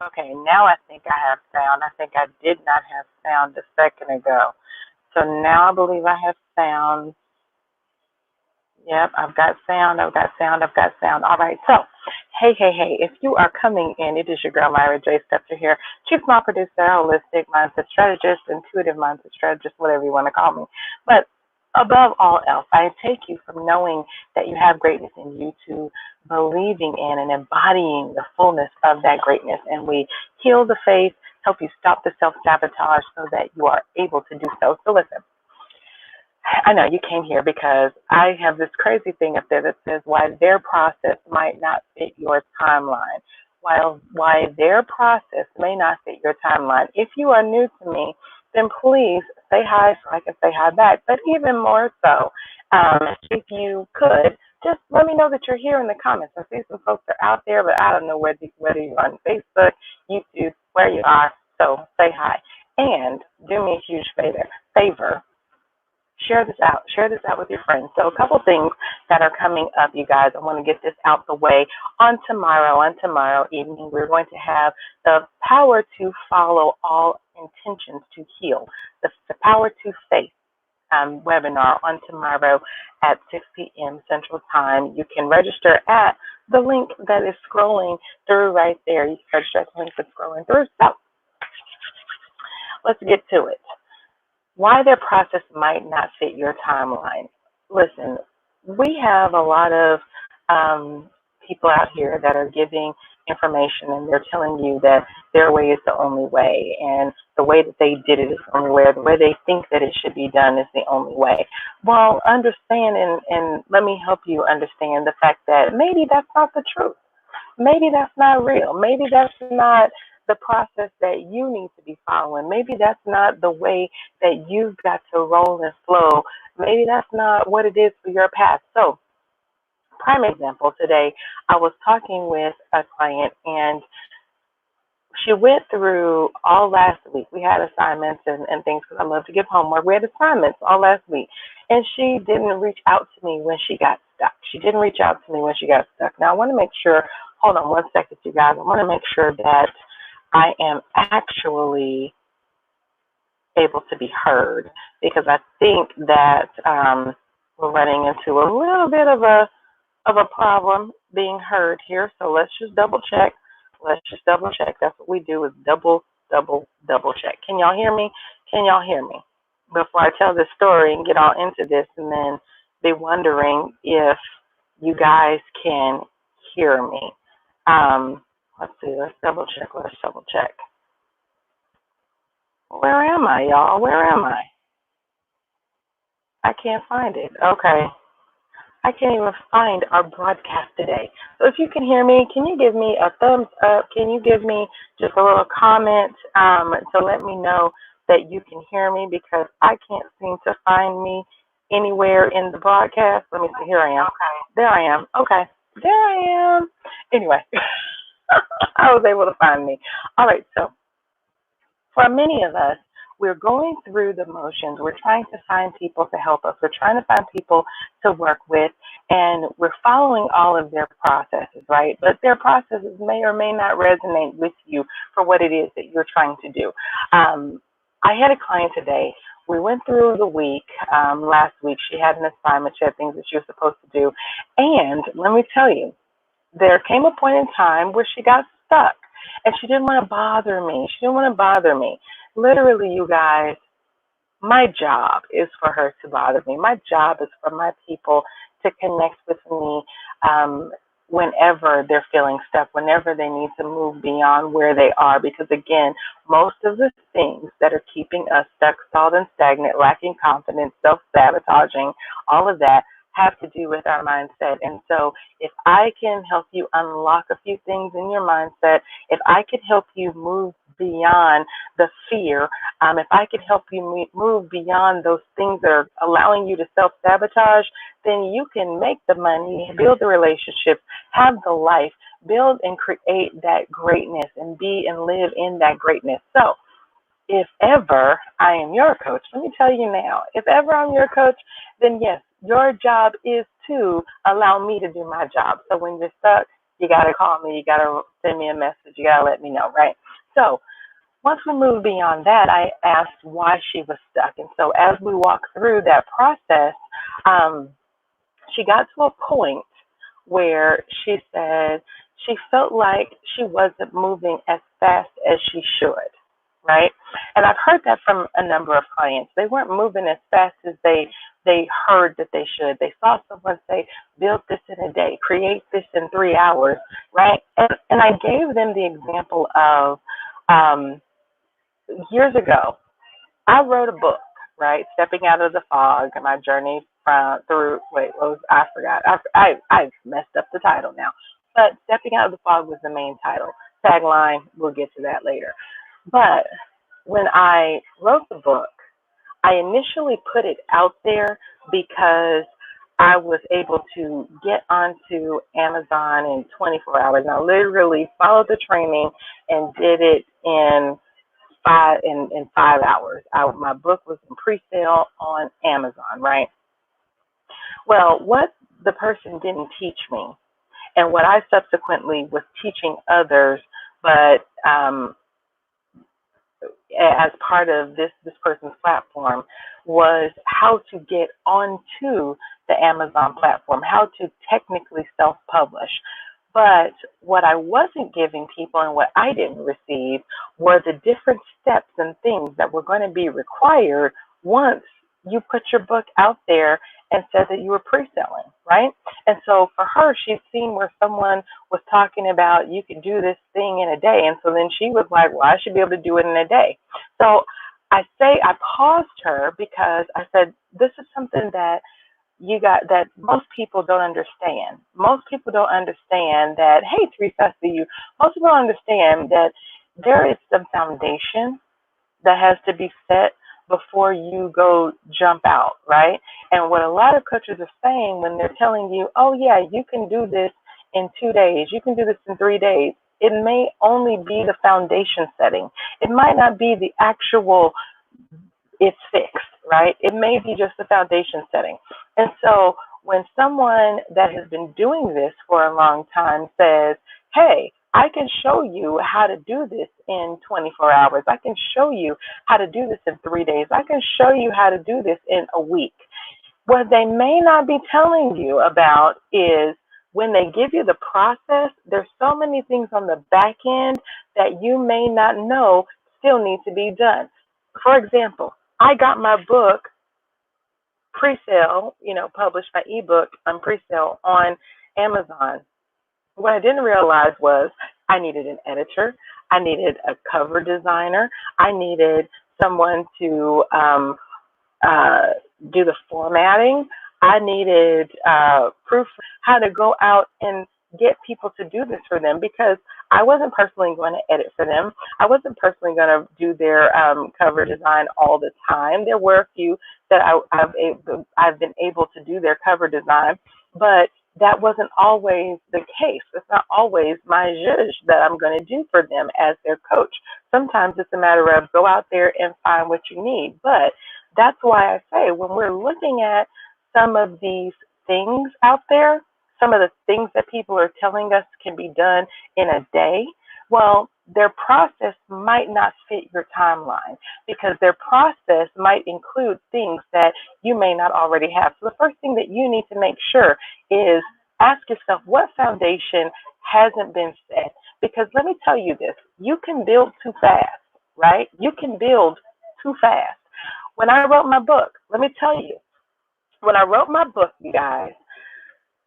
Okay, now I think I have sound. I think I did not have sound a second ago. So now I believe I have sound. Yep, I've got sound, I've got sound, I've got sound. All right, so hey, if you are coming in, it is your girl Myra J. Stepter here, Chief Small Producer, Holistic Mindset Strategist, Intuitive Mindset Strategist, whatever you want to call me. But above all else, I take you from knowing that you have greatness in you to believing in and embodying the fullness of that greatness. And we heal the faith, help you stop the self-sabotage so that you are able to do so. So listen. I know you came here because I have this crazy thing up there that says why their process might not fit your timeline. While why their process may not fit your timeline. If you are new to me, then please say hi so I can say hi back. But even more so, if you could, just let me know that you're here in the comments. I see some folks are out there, but I don't know whether you're on Facebook, YouTube, where you are. So say hi. And do me a huge favor. Share this out. Share this out with your friends. So a couple things that are coming up, you guys. I want to get this out the way. On tomorrow evening, we're going to have the Power to Follow All Intentions to Heal, the Power to Faith webinar on tomorrow at 6 p.m. Central Time. You can register at the link that is scrolling through right there. You can register at the link that's scrolling through. So let's get to it. Why their process might not fit your timeline. Listen, we have a lot of people out here that are giving information and they're telling you that their way is the only way and the way that they did it is the only way, or the way they think that it should be done is the only way. Well, understand and let me help you understand the fact that maybe that's not the truth. Maybe that's not real. Maybe that's not the process that you need to be following. Maybe that's not the way that you've got to roll and flow. Maybe that's not what it is for your path. So, prime example, today I was talking with a client and she went through all last week. We had assignments and things because I love to give homework. We had assignments all last week. And she didn't reach out to me when she got stuck. She didn't reach out to me when she got stuck. Now, I want to make sure, hold on one second, you guys. I want to make sure that I am actually able to be heard because I think that we're running into a little bit of a problem being heard here. So let's just double check. Let's just double check. That's what we do is double check. Can y'all hear me? Can y'all hear me? Before I tell this story and get all into this and then be wondering if you guys can hear me. Let's see. Let's double check. Where am I, y'all? Where am I? I can't find it. Okay. I can't even find our broadcast today. So if you can hear me, can you give me a thumbs up? Can you give me just a little comment to let me know that you can hear me because I can't seem to find me anywhere in the broadcast. Let me see. Here I am. Okay. There I am. Okay. There I am. Anyway, I was able to find me. All right. So for many of us, we're going through the motions. We're trying to find people to help us. We're trying to find people to work with, and we're following all of their processes, right? But their processes may or may not resonate with you for what it is that you're trying to do. I had a client today. We went through the week last week. She had an assignment. She had things that she was supposed to do. And let me tell you, there came a point in time where she got stuck. And she didn't want to bother me. Literally, you guys, my job is for her to bother me. My job is for my people to connect with me whenever they're feeling stuck, whenever they need to move beyond where they are. Because, again, most of the things that are keeping us stuck, stalled, and stagnant, lacking confidence, self-sabotaging, all of that have to do with our mindset. And so if I can help you unlock a few things in your mindset, if I could help you move beyond the fear, if I could help you move beyond those things that are allowing you to self-sabotage, then you can make the money, build the relationships, have the life, build and create that greatness and be and live in that greatness. So if ever I am your coach, let me tell you now, if ever I'm your coach, then yes, your job is to allow me to do my job. So when you're stuck, you got to call me, you got to send me a message, you got to let me know, right? So once we moved beyond that, I asked why she was stuck. And so as we walked through that process, um, she got to a point where she said she felt like she wasn't moving as fast as she should, right? And I've heard that from a number of clients. They weren't moving as fast as they heard that they should. They saw someone say, build this in a day, create this in 3 hours, right? And I gave them the example of um, years ago, I wrote a book, right? Stepping Out of the Fog, my journey from through. Wait, what was I forgot? I messed up the title now. But Stepping Out of the Fog was the main title. Tagline, we'll get to that later. But when I wrote the book, I initially put it out there because I was able to get onto Amazon in 24 hours. And I literally followed the training and did it in 5 hours. My book was in pre-sale on Amazon, right? Well, what the person didn't teach me, and what I subsequently was teaching others, but as part of this person's platform, was how to get onto the Amazon platform, how to technically self-publish. But what I wasn't giving people and what I didn't receive were the different steps and things that were going to be required once you put your book out there and said that you were pre-selling, right? And so for her, she'd seen where someone was talking about you could do this thing in a day. And so then she was like, well, I should be able to do it in a day. So I paused her because I said, this is something that that most people don't understand. Most people don't understand that, hey, Teresa, I see you. Most people don't understand that there is some foundation that has to be set before you go jump out, right? And what a lot of coaches are saying when they're telling you, oh, yeah, you can do this in 2 days, you can do this in 3 days, it may only be the foundation setting. It might not be the actual it's fixed, right? It may be just the foundation setting. And so when someone that has been doing this for a long time says, hey, I can show you how to do this in 24 hours. I can show you how to do this in 3 days. I can show you how to do this in a week. What they may not be telling you about is when they give you the process, there's so many things on the back end that you may not know still need to be done. For example, I got my book pre-sale, published my ebook on pre-sale on Amazon. What I didn't realize was I needed an editor, I needed a cover designer, I needed someone to do the formatting, I needed proof how to go out and get people to do this for them because I wasn't personally going to edit for them. I wasn't personally going to do their cover design all the time. There were a few that I've been able to do their cover design, but that wasn't always the case. It's not always my zhuzh that I'm going to do for them as their coach. Sometimes it's a matter of go out there and find what you need. But that's why I say when we're looking at some of these things out there, some of the things that people are telling us can be done in a day, well, their process might not fit your timeline because their process might include things that you may not already have. So the first thing that you need to make sure is ask yourself what foundation hasn't been set. Because let me tell you this, you can build too fast, right? You can build too fast. When I wrote my book, let me tell you, when I wrote my book, you guys,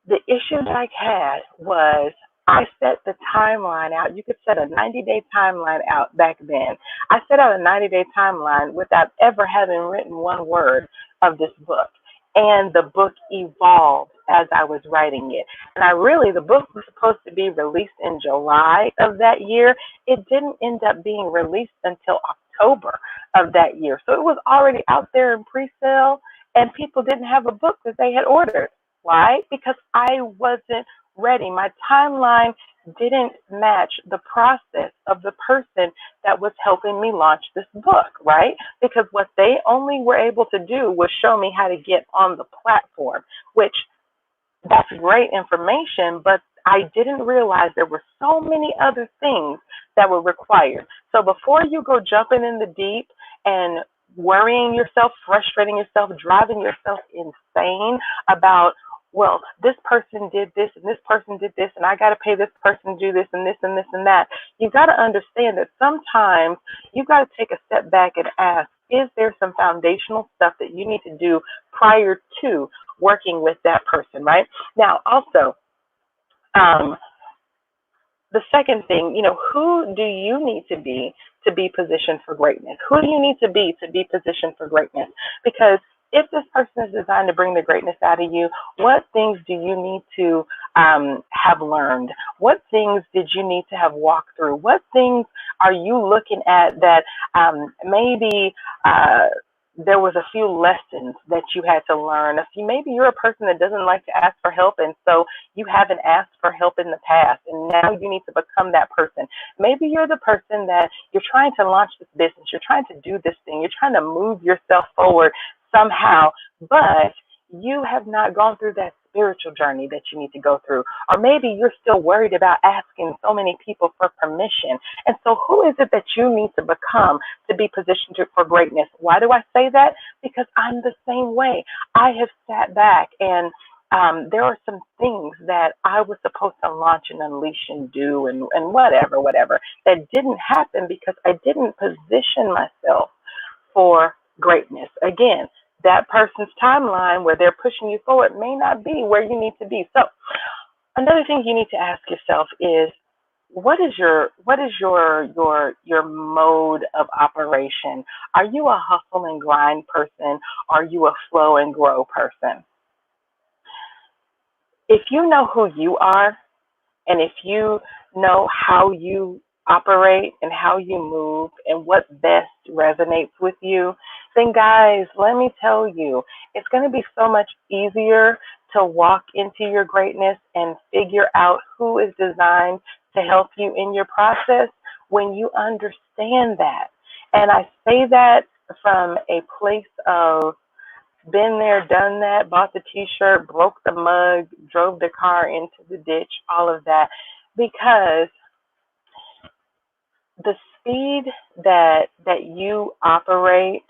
the issue that I had was I set the timeline out. You could set a 90-day timeline out back then. I set out a 90-day timeline without ever having written one word of this book. And the book evolved as I was writing it. And the book was supposed to be released in July of that year. It didn't end up being released until October of that year. So it was already out there in pre-sale, and people didn't have a book that they had ordered. Why? Because I wasn't ready. My timeline didn't match the process of the person that was helping me launch this book, right? Because what they only were able to do was show me how to get on the platform, which that's great information, but I didn't realize there were so many other things that were required. So before you go jumping in the deep and worrying yourself, frustrating yourself, driving yourself insane about, well, this person did this and this person did this, and I got to pay this person to do this and this and this and that. You've got to understand that sometimes you've got to take a step back and ask, is there some foundational stuff that you need to do prior to working with that person, right? Now, also, um, the second thing, who do you need to be positioned for greatness? Who do you need to be positioned for greatness? Because if this person is designed to bring the greatness out of you, what things do you need to have learned? What things did you need to have walked through? What things are you looking at that maybe there was a few lessons that you had to learn? Maybe you're a person that doesn't like to ask for help, and so you haven't asked for help in the past, and now you need to become that person. Maybe you're the person that you're trying to launch this business, you're trying to do this thing, you're trying to move yourself forward somehow, but you have not gone through that spiritual journey that you need to go through. Or maybe you're still worried about asking so many people for permission. And so who is it that you need to become to be positioned for greatness? Why do I say that? Because I'm the same way. I have sat back and there are some things that I was supposed to launch and unleash and do and whatever that didn't happen because I didn't position myself for greatness. Again, that person's timeline where they're pushing you forward may not be where you need to be. So another thing you need to ask yourself is, what is your mode of operation? Are you a hustle and grind person? Are you a flow and grow person? If you know who you are, and if you know how you operate and how you move and what best resonates with you, then guys, let me tell you, it's going to be so much easier to walk into your greatness and figure out who is designed to help you in your process when you understand that. And I say that from a place of been there, done that, bought the t-shirt, broke the mug, drove the car into the ditch, all of that, because the speed that you operate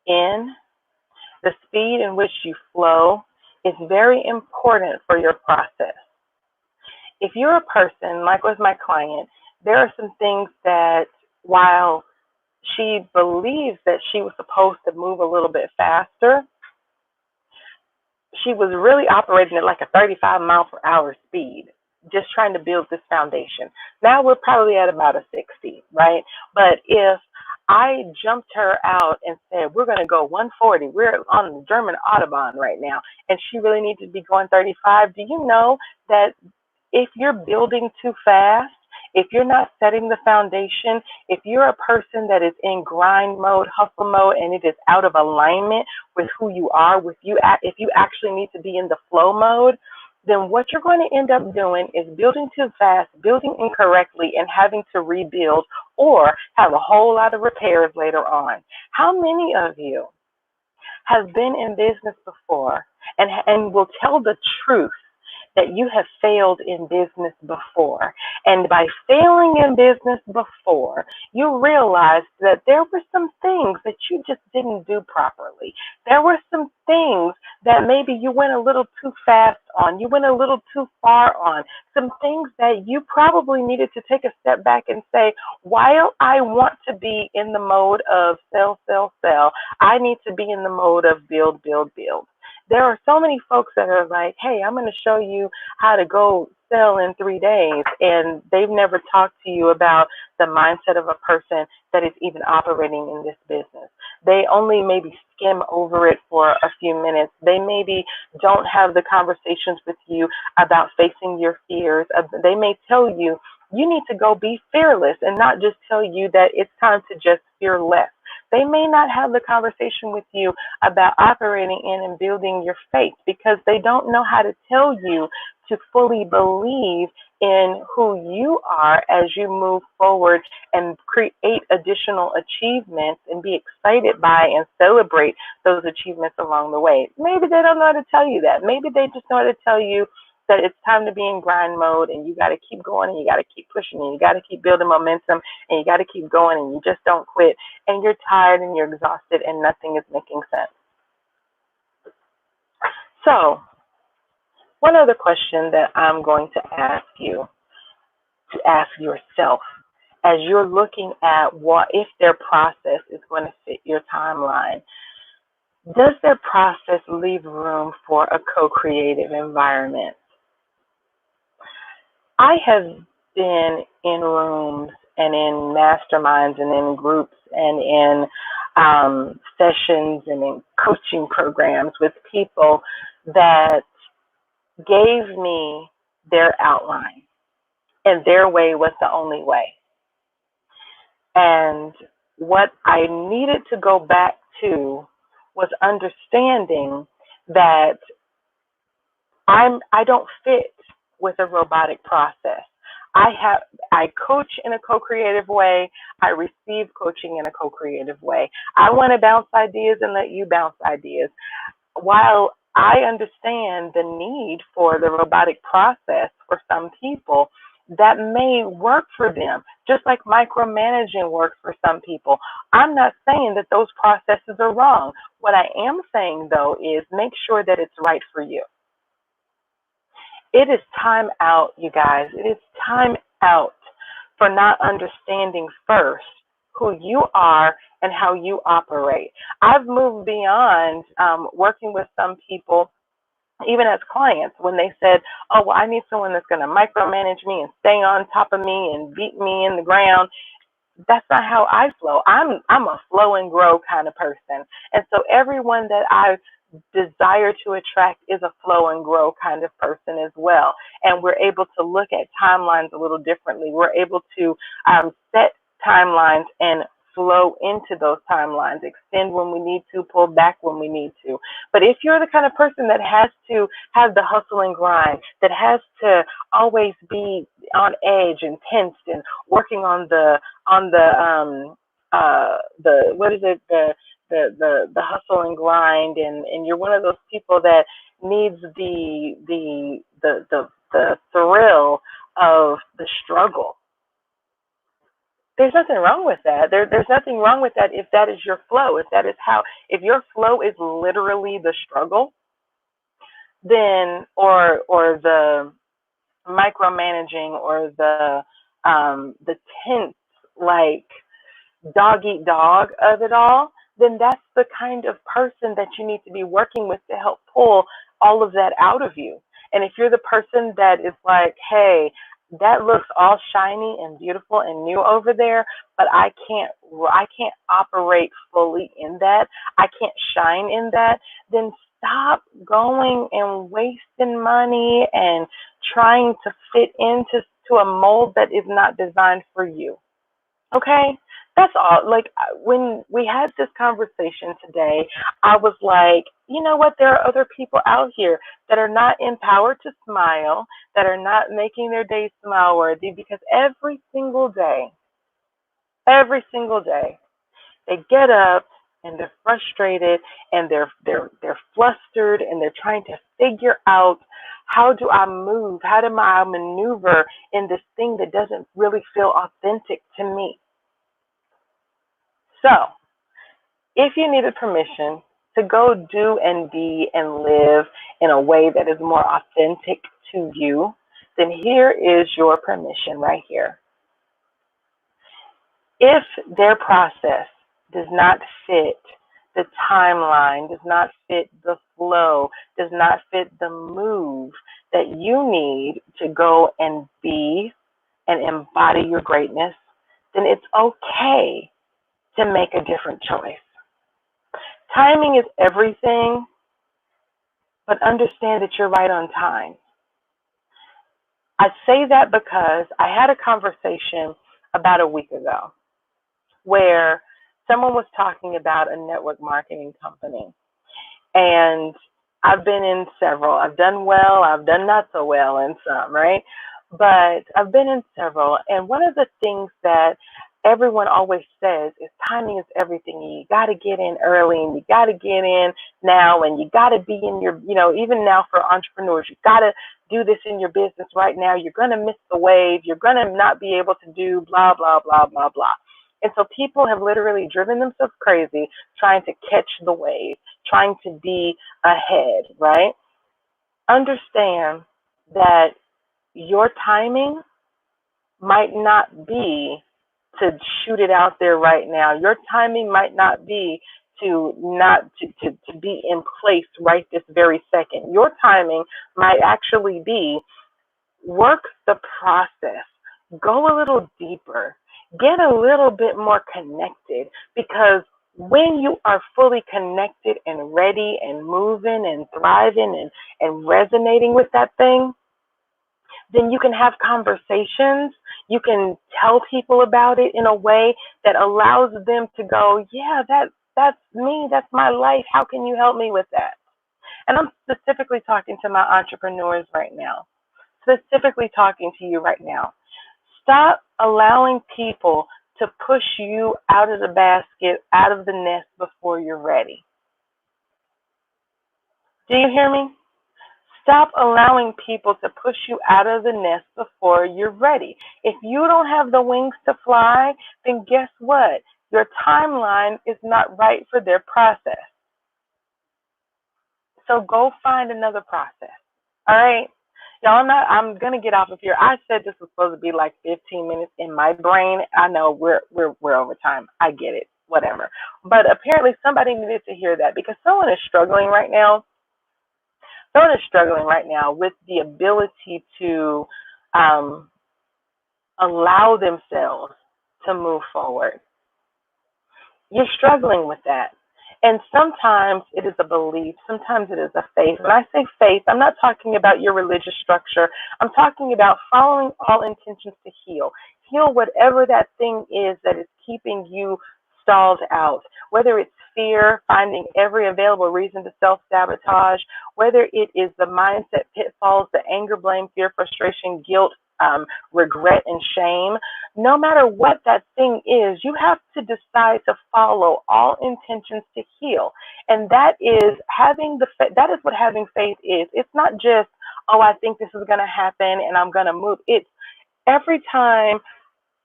in, the speed in which you flow is very important for your process. If you're a person, like with my client, there are some things that while she believes that she was supposed to move a little bit faster, she was really operating at like a 35 mile per hour speed, just trying to build this foundation. Now we're probably at about a 60, right? But if I jumped her out and said, we're going to go 140, we're on the German Autobahn right now, and she really needs to be going 35, do you know that if you're building too fast, if you're not setting the foundation, if you're a person that is in grind mode, hustle mode, and it is out of alignment with who you are, if you actually need to be in the flow mode, then what you're going to end up doing is building too fast, building incorrectly, and having to rebuild or have a whole lot of repairs later on. How many of you have been in business before and will tell the truth that you have failed in business before? And by failing in business before, you realize that there were some things that you just didn't do properly. There were some things that maybe you went a little too fast on, you went a little too far on, some things that you probably needed to take a step back and say, while I want to be in the mode of sell, sell, sell, I need to be in the mode of build, build, build. There are so many folks that are like, hey, I'm going to show you how to go sell in 3 days. And they've never talked to you about the mindset of a person that is even operating in this business. They only maybe skim over it for a few minutes. They maybe don't have the conversations with you about facing your fears. They may tell you, you need to go be fearless, and not just tell you that it's time to just fear less. They may not have the conversation with you about operating in and building your faith because they don't know how to tell you to fully believe in who you are as you move forward and create additional achievements and be excited by and celebrate those achievements along the way. Maybe they don't know how to tell you that. Maybe they just know how to tell you that it's time to be in grind mode, and you got to keep going, and you got to keep pushing, and you got to keep building momentum, and you got to keep going, and you just don't quit, and you're tired and you're exhausted and nothing is making sense. So, one other question that I'm going to ask you to ask yourself as you're looking at what if their process is going to fit your timeline. Does their process leave room for a co-creative environment? I have been in rooms and in masterminds and in groups and in sessions and in coaching programs with people that gave me their outline, and their way was the only way. And what I needed to go back to was understanding that I don't fit with a robotic process. I coach in a co-creative way. I receive coaching in a co-creative way. I want to bounce ideas and let you bounce ideas. While I understand the need for the robotic process for some people, that may work for them, just like micromanaging works for some people. I'm not saying that those processes are wrong. What I am saying, though, is make sure that it's right for you. It is time out, you guys. It is time out for not understanding first who you are and how you operate. I've moved beyond working with some people, even as clients, when they said, oh, well, I need someone that's going to micromanage me and stay on top of me and beat me in the ground. That's not how I flow. I'm a flow and grow kind of person. And so everyone that I desire to attract is a flow and grow kind of person as well. And we're able to look at timelines a little differently. We're able to set timelines and flow into those timelines, extend when we need to, pull back when we need to. But if you're the kind of person that has to have the hustle and grind, that has to always be on edge and tensed and working on the what is it, the hustle and grind, and you're one of those people that needs the thrill of the struggle. There's nothing wrong with that. There's nothing wrong with that if that is your flow. If your flow is literally the struggle, then or the micromanaging or the tense, like, dog eat dog of it all, then that's the kind of person that you need to be working with to help pull all of that out of you. And if you're the person that is like, hey, that looks all shiny and beautiful and new over there, but I can't operate fully in that, I can't shine in that, then stop going and wasting money and trying to fit into a mold that is not designed for you. Okay? That's all. Like, when we had this conversation today, I was like, you know what? There are other people out here that are not empowered to smile, that are not making their day smile worthy, because every single day, they get up and they're frustrated and they're flustered and they're trying to figure out, how do I move? How do I maneuver in this thing that doesn't really feel authentic to me? So, if you needed permission to go do and be and live in a way that is more authentic to you, then here is your permission right here. If their process does not fit the timeline, does not fit the flow, does not fit the move that you need to go and be and embody your greatness, then it's okay to make a different choice. Timing is everything, but understand that you're right on time. I say that because I had a conversation about a week ago where someone was talking about a network marketing company. And I've been in several. I've done well, I've done not so well in some, right? But I've been in several. And one of the things that everyone always says is timing is everything. You got to get in early and you got to get in now and you got to be in your, even now for entrepreneurs, you got to do this in your business right now. You're going to miss the wave. You're going to not be able to do blah, blah, blah, blah, blah. And so people have literally driven themselves crazy trying to catch the wave, trying to be ahead, right? Understand that your timing might not be to shoot it out there right now. Your timing might not be to be in place right this very second. Your timing might actually be work the process. Go a little deeper. Get a little bit more connected, because when you are fully connected and ready and moving and thriving and resonating with that thing, then you can have conversations. You can tell people about it in a way that allows them to go, yeah, that's me. That's my life. How can you help me with that? And I'm specifically talking to my entrepreneurs right now, specifically talking to you right now. Stop allowing people to push you out of the basket, out of the nest before you're ready. Do you hear me? Stop allowing people to push you out of the nest before you're ready. If you don't have the wings to fly, then guess what? Your timeline is not right for their process. So go find another process. All right? Y'all, I'm gonna get off of here. I said this was supposed to be like 15 minutes in my brain. I know we're over time. I get it. Whatever. But apparently somebody needed to hear that, because someone is struggling right now. Someone is struggling right now with the ability to um, allow themselves to move forward. You're struggling with that. And sometimes it is a belief, sometimes it is a faith. When I say faith, I'm not talking about your religious structure. I'm talking about following all intentions to heal. Heal whatever that thing is that is keeping you stalled out, whether it's fear, finding every available reason to self-sabotage, whether it is the mindset pitfalls, the anger, blame, fear, frustration, guilt, regret, and shame. No matter what that thing is, you have to decide to follow all intentions to heal. And that is that is what having faith is. It's not just, oh, I think this is going to happen and I'm going to move. It's every time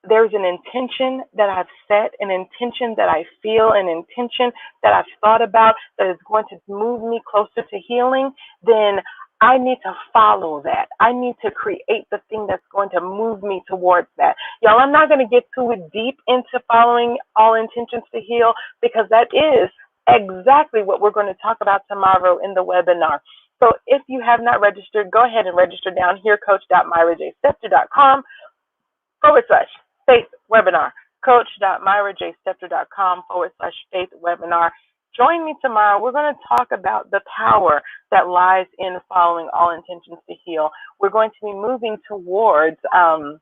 there's an intention that I've set, an intention that I feel, an intention that I've thought about that is going to move me closer to healing, then I need to follow that. I need to create the thing that's going to move me towards that. Y'all, I'm not going to get too deep into following all intentions to heal, because that is exactly what we're going to talk about tomorrow in the webinar. So if you have not registered, go ahead and register down here, coach.myrajscepter.com/faith webinar. coach.myrajscepter.com/faith webinar. Join me tomorrow. We're going to talk about the power that lies in following all intentions to heal. We're going to be moving towards some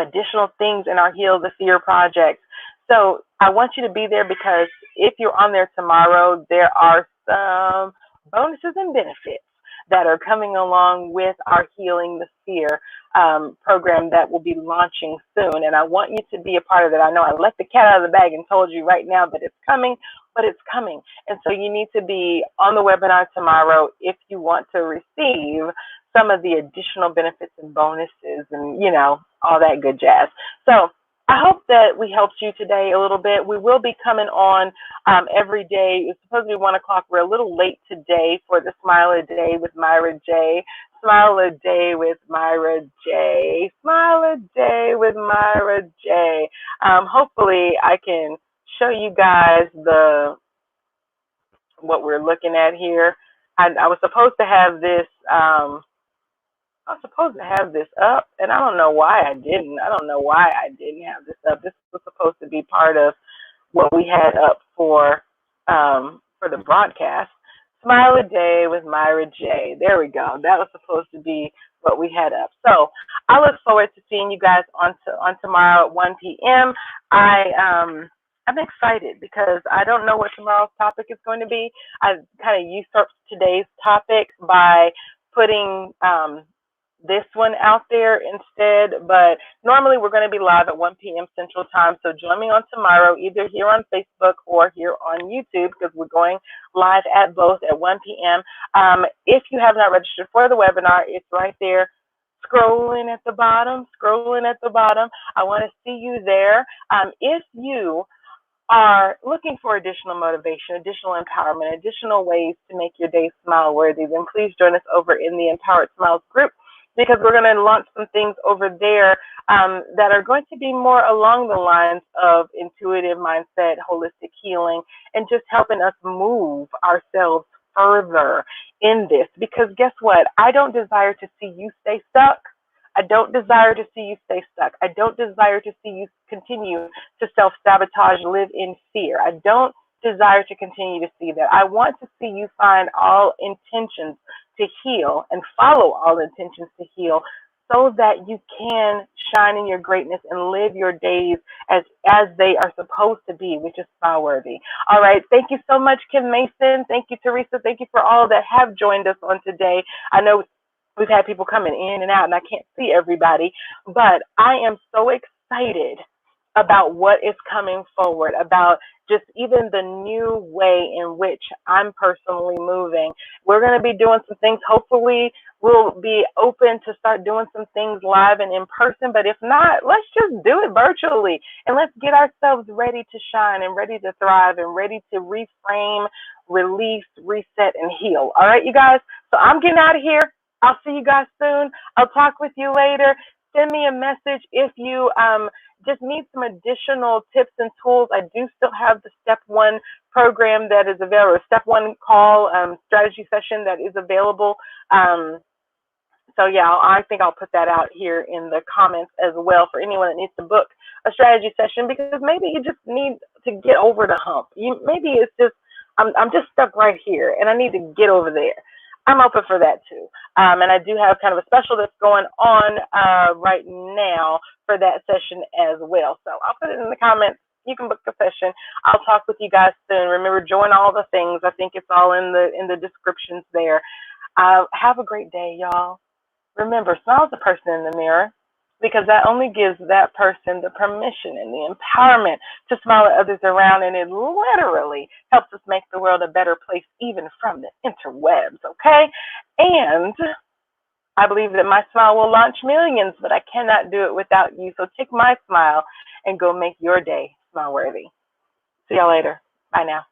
additional things in our Heal the Fear project. So I want you to be there, because if you're on there tomorrow, there are some bonuses and benefits that are coming along with our Healing the Fear program that will be launching soon. And I want you to be a part of it. I know I let the cat out of the bag and told you right now that it's coming, but it's coming. And so you need to be on the webinar tomorrow if you want to receive some of the additional benefits and bonuses and, all that good jazz. So I hope that we helped you today a little bit. We will be coming on every day. It's supposed to be 1 o'clock. We're a little late today for the Smile a Day with Myra J. Smile a Day with Myra J. Smile a Day with Myra J. Hopefully I can show you guys what we're looking at here. I was supposed to have this up, and I don't know why I didn't. I don't know why I didn't have this up. This was supposed to be part of what we had up for the broadcast. Smile a Day with Myra J. There we go. That was supposed to be what we had up. So I look forward to seeing you guys on tomorrow at 1 p.m. I'm excited because I don't know what tomorrow's topic is going to be. I kind of usurped today's topic by putting this one out there instead. But normally we're going to be live at 1 p.m. Central Time. So join me on tomorrow, either here on Facebook or here on YouTube, because we're going live at both at 1 p.m. If you have not registered for the webinar, it's right there. Scrolling at the bottom, scrolling at the bottom. I want to see you there. If you are looking for additional motivation, additional empowerment, additional ways to make your day smile worthy, then please join us over in the Empowered Smiles group, because we're going to launch some things over there that are going to be more along the lines of intuitive mindset, holistic healing, and just helping us move ourselves further in this. Because guess what? I don't desire to see you stay stuck. I don't desire to see you stay stuck. I don't desire to see you continue to self-sabotage, live in fear. I don't desire to continue to see that. I want to see you find all intentions to heal and follow all intentions to heal, so that you can shine in your greatness and live your days as they are supposed to be, which is smile worthy. All right. Thank you so much, Kim Mason. Thank you, Teresa. Thank you for all that have joined us on today. I know we've had people coming in and out, and I can't see everybody, but I am so excited about what is coming forward, about just even the new way in which I'm personally moving. We're going to be doing some things. Hopefully, we'll be open to start doing some things live and in person, but if not, let's just do it virtually, and let's get ourselves ready to shine and ready to thrive and ready to reframe, release, reset, and heal. All right, you guys? So I'm getting out of here. I'll see you guys soon. I'll talk with you later. Send me a message if you just need some additional tips and tools. I do still have the Step 1 program that is available, Step 1 call strategy session that is available. So yeah, I think I'll put that out here in the comments as well for anyone that needs to book a strategy session, because maybe you just need to get over the hump. Maybe it's just, I'm just stuck right here and I need to get over there. I'm open for that too. And I do have kind of a special that's going on right now for that session as well. So I'll put it in the comments. You can book a session. I'll talk with you guys soon. Remember, join all the things. I think it's all in the descriptions there. Have a great day, y'all. Remember, smile at the person in the mirror, because that only gives that person the permission and the empowerment to smile at others around, and it literally helps us make the world a better place, even from the interwebs, okay? And I believe that my smile will launch millions, but I cannot do it without you. So take my smile and go make your day smile worthy. See y'all later. Bye now.